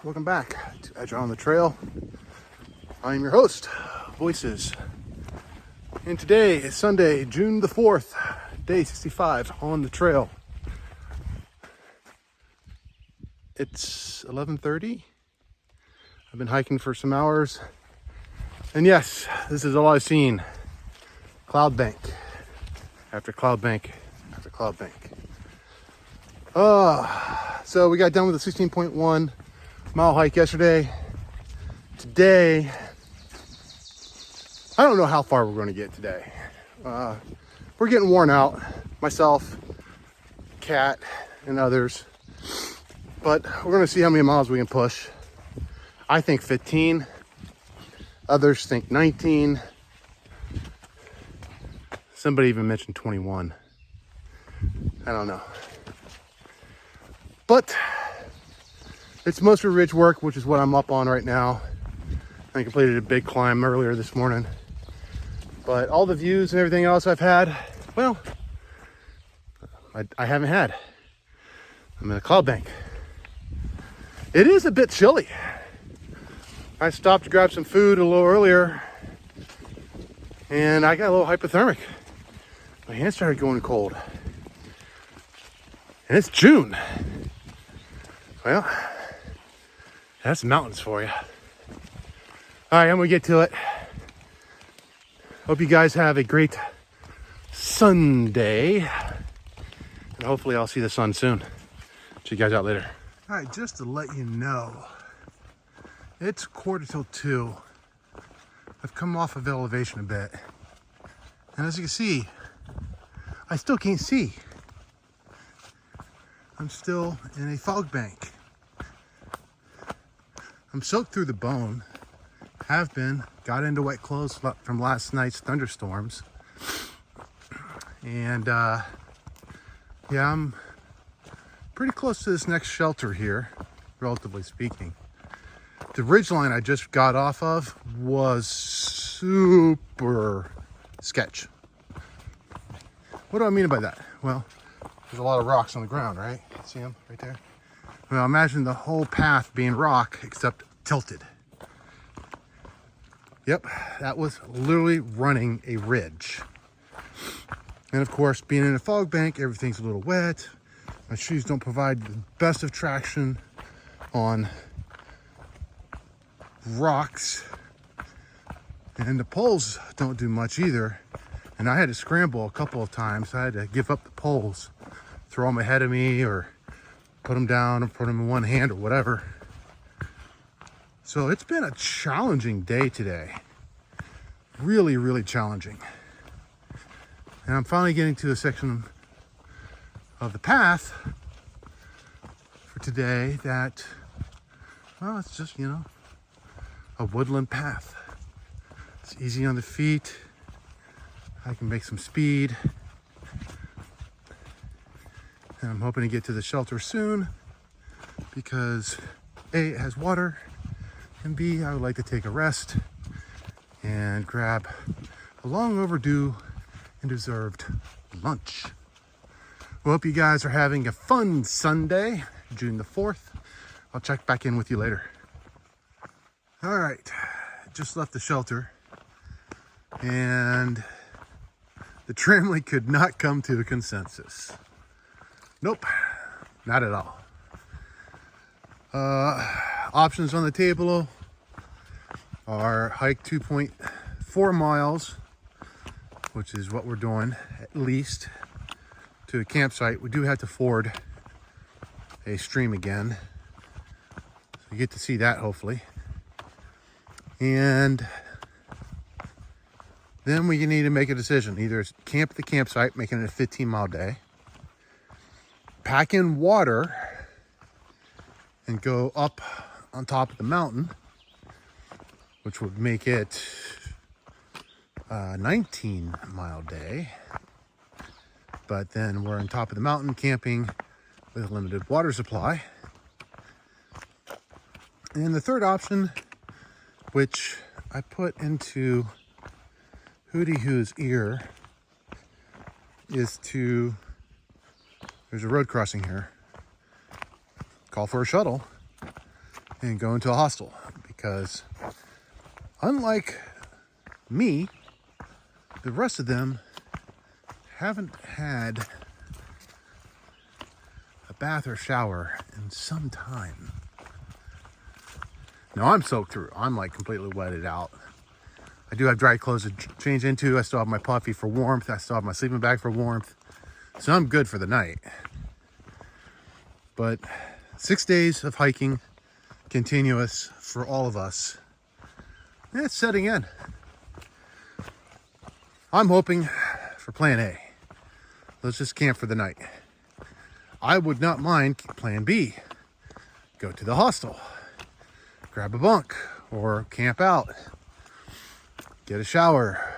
Welcome back to Edge on the Trail. I'm your host, Voices. And today is Sunday, June the 4th, day 65 on the trail. It's 11:30. I've been hiking for some hours. And yes, this is all I've seen. Cloud bank after cloud bank after cloud bank. So we got done with the 16.1 mile hike yesterday. Today, I don't know how far we're going to get today. We're getting worn out, myself, Kat, and others. But we're going to see how many miles we can push. I think 15. Others think 19. Somebody even mentioned 21. I don't know. But it's mostly ridge work, which is what I'm up on right now. I completed a big climb earlier this morning. But all the views and everything else I've had, well, I haven't had. I'm in a cloud bank. It is a bit chilly. I stopped to grab some food a little earlier and I got a little hypothermic. My hands started going cold. And it's June. Well, that's the mountains for you. All right, I'm gonna get to it. Hope you guys have a great Sunday. And hopefully I'll see the sun soon. See you guys out later. All right, just to let you know, it's 1:45. I've come off of elevation a bit. And as you can see, I still can't see. I'm still in a fog bank. I'm soaked through the bone. Have been. Got into wet clothes from last night's thunderstorms. And yeah, I'm pretty close to this next shelter here, relatively speaking. The ridgeline I just got off of was super sketch. What do I mean by that? Well, there's a lot of rocks on the ground, right? See them right there? Well, imagine the whole path being rock except tilted. Yep, that was literally running a ridge. And of course, being in a fog bank, everything's a little wet. My shoes don't provide the best of traction on rocks. And the poles don't do much either. And I had to scramble a couple of times. I had to give up the poles, throw them ahead of me, or put them down and put them in one hand or whatever. So it's been a challenging day today. Really, really challenging. And I'm finally getting to a section of the path for today that, well, it's just, a woodland path. It's easy on the feet. I can make some speed. And I'm hoping to get to the shelter soon because A, it has water, and B, I would like to take a rest and grab a long overdue and deserved lunch. We hope you guys are having a fun Sunday, June the 4th. I'll check back in with you later. All right, just left the shelter and the tramley could not come to a consensus. Nope, not at all. Options on the table are hike 2.4 miles, which is what we're doing at least, to the campsite. We do have to ford a stream again. So you get to see that hopefully. And then we need to make a decision. Either camp at the campsite, making it a 15-mile day, pack in water and go up on top of the mountain, which would make it a 19-mile day. But then we're on top of the mountain camping with a limited water supply. And the third option, which I put into Hootie Hoo's ear, is to, there's a road crossing here, call for a shuttle and go into a hostel, because unlike me, the rest of them haven't had a bath or shower in some time. Now I'm soaked through. I'm like completely wetted out. I do have dry clothes to change into. I still have my puffy for warmth. I still have my sleeping bag for warmth. So I'm good for the night. But 6 days of hiking, continuous for all of us, it's setting in. I'm hoping for plan A. Let's just camp for the night. I would not mind plan B. Go to the hostel, grab a bunk, or camp out, get a shower,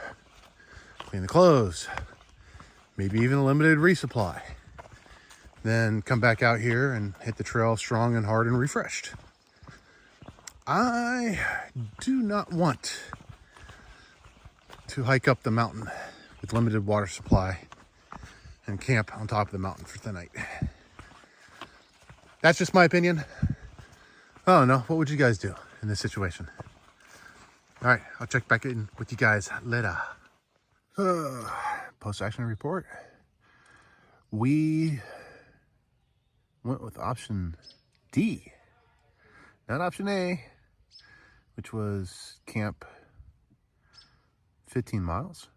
clean the clothes, maybe even a limited resupply. Then come back out here and hit the trail strong and hard and refreshed. I do not want to hike up the mountain with limited water supply and camp on top of the mountain for the night. That's just my opinion. I don't know. What would you guys do in this situation? All right, I'll check back in with you guys later. Post-action report. We went with option D, not option A, which was camp 15 miles.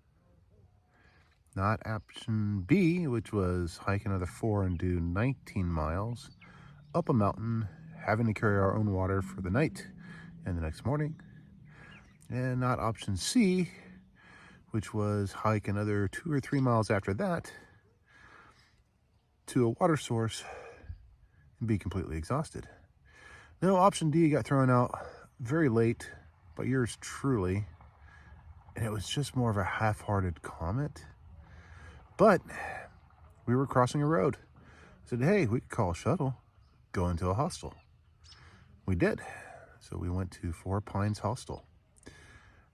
Not option B, which was hike another 4 and do 19 miles up a mountain, having to carry our own water for the night and the next morning. And not option C, which was hike another 2 or 3 miles after that to a water source and be completely exhausted. No, option D got thrown out very late by yours truly, and it was just more of a half-hearted comment. But we were crossing a road. I said, hey, we could call a shuttle, go into a hostel. We did. So we went to Four Pines Hostel.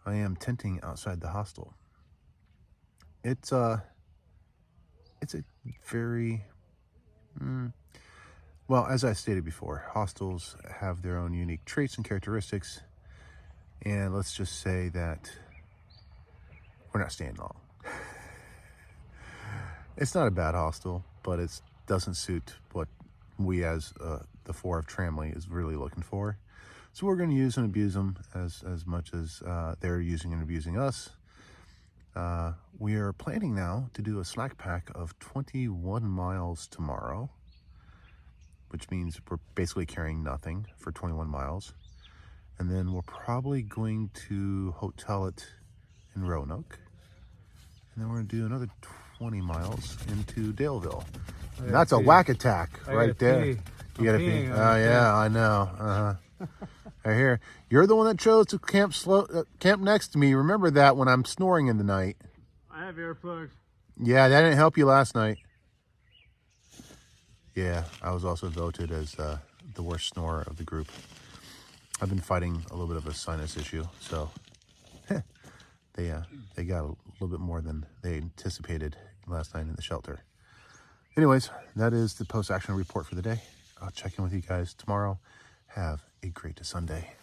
I am tenting outside the hostel. It's a very, well, as I stated before, hostels have their own unique traits and characteristics. And let's just say that we're not staying long. It's not a bad hostel, but it doesn't suit what we as the Four of Tramley is really looking for. So we're going to use and abuse them as much as they're using and abusing us. We are planning now to do a slack pack of 21 miles tomorrow, which means we're basically carrying nothing for 21 miles. And then we're probably going to hotel it in Roanoke. And then we're going to do another 20 miles into Daleville. That's a whack attack right there. You gotta pee. Oh yeah, I know. Right here. You're the one that chose to camp next to me. Remember that when I'm snoring in the night. I have earplugs. Yeah, that didn't help you last night. Yeah, I was also voted as the worst snorer of the group. I've been fighting a little bit of a sinus issue, so they got a little bit more than they anticipated last night in the shelter. Anyways, that is the post-action report for the day. I'll check in with you guys tomorrow. Have a great Sunday.